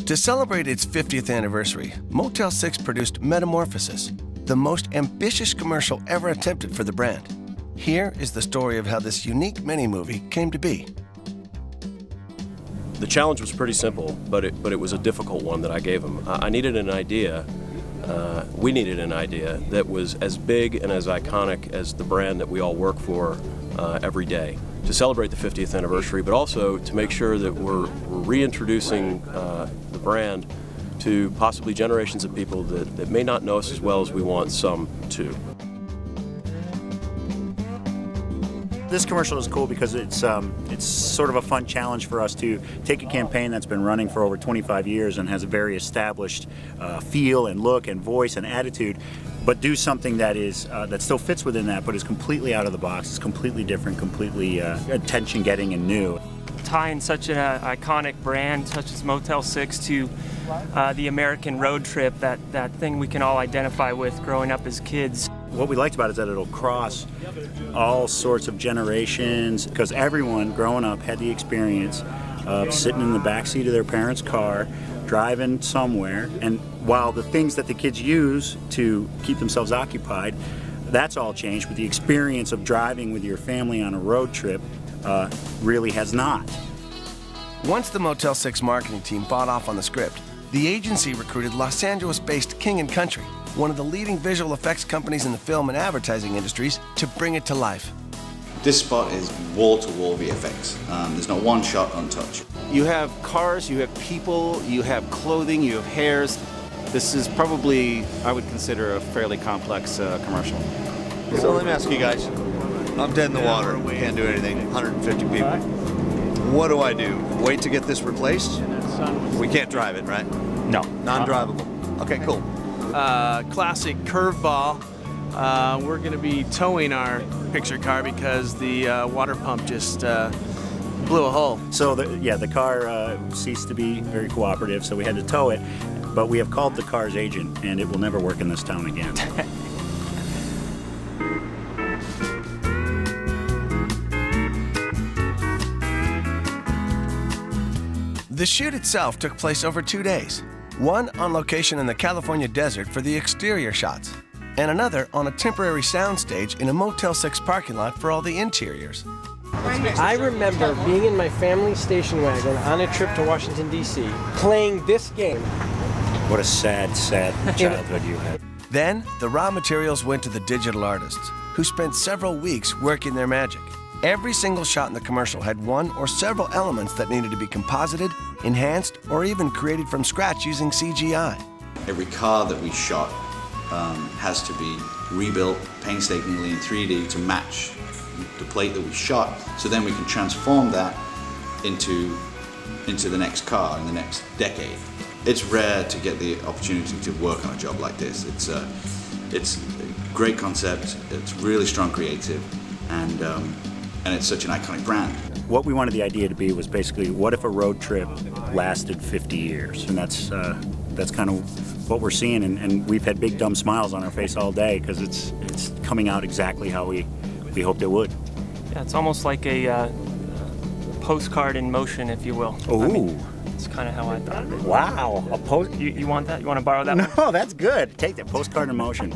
To celebrate its 50th anniversary, Motel 6 produced Metamorphosis, the most ambitious commercial ever attempted for the brand. Here is the story of how this unique mini-movie came to be. The challenge was pretty simple, but it was a difficult one that I gave him. I needed an idea, we needed an idea that was as big and as iconic as the brand that we all work for every day, to celebrate the 50th anniversary, but also to make sure that we're reintroducing the brand to possibly generations of people that may not know us as well as we want some to. This commercial is cool because it's sort of a fun challenge for us to take a campaign that's been running for over 25 years and has a very established feel and look and voice and attitude, but do something that is that still fits within that, but is completely out of the box. It's completely different, completely attention-getting and new. Tying such an iconic brand such as Motel 6 to the American road trip, that thing we can all identify with growing up as kids. What we liked about it is that it'll cross all sorts of generations, because everyone growing up had the experience of sitting in the backseat of their parents' car, driving somewhere, and while the things that the kids use to keep themselves occupied, that's all changed, but the experience of driving with your family on a road trip really has not. Once the Motel 6 marketing team bought off on the script, the agency recruited Los Angeles-based King & Country, one of the leading visual effects companies in the film and advertising industries, to bring it to life. This spot is wall-to-wall VFX. There's not one shot untouched. You have cars, you have people, you have clothing, you have hairs. This is probably, I would consider, a fairly complex commercial. So let me ask you guys, I'm dead in the water, can't do anything, 150 people. What do I do? Wait to get this replaced? We can't drive it, right? No. Non-drivable. Okay, cool. Classic curveball. We're going to be towing our picture car because the water pump just blew a hole. So the car ceased to be very cooperative, so we had to tow it, but we have called the car's agent, and it will never work in this town again. The shoot itself took place over 2 days. One on location in the California desert for the exterior shots, and another on a temporary soundstage in a Motel 6 parking lot for all the interiors. I remember being in my family station wagon on a trip to Washington, D.C., playing this game. What a sad, sad childhood you had. Then, the raw materials went to the digital artists, who spent several weeks working their magic. Every single shot in the commercial had one or several elements that needed to be composited, enhanced, or even created from scratch using CGI. Every car that we shot has to be rebuilt painstakingly in 3D to match the plate that we shot, so then we can transform that into the next car in the next decade. It's rare to get the opportunity to work on a job like this. It's a great concept, it's really strong creative, and it's such an iconic brand. What we wanted the idea to be was basically, what if a road trip lasted 50 years? And that's kind of what we're seeing, and we've had big dumb smiles on our face all day because it's coming out exactly how we hoped it would. Yeah, it's almost like a postcard in motion, if you will. Ooh. I mean, that's kind of how I thought of it. Wow, a post. You want that? You want to borrow that one? No, that's good. Take that, postcard in motion.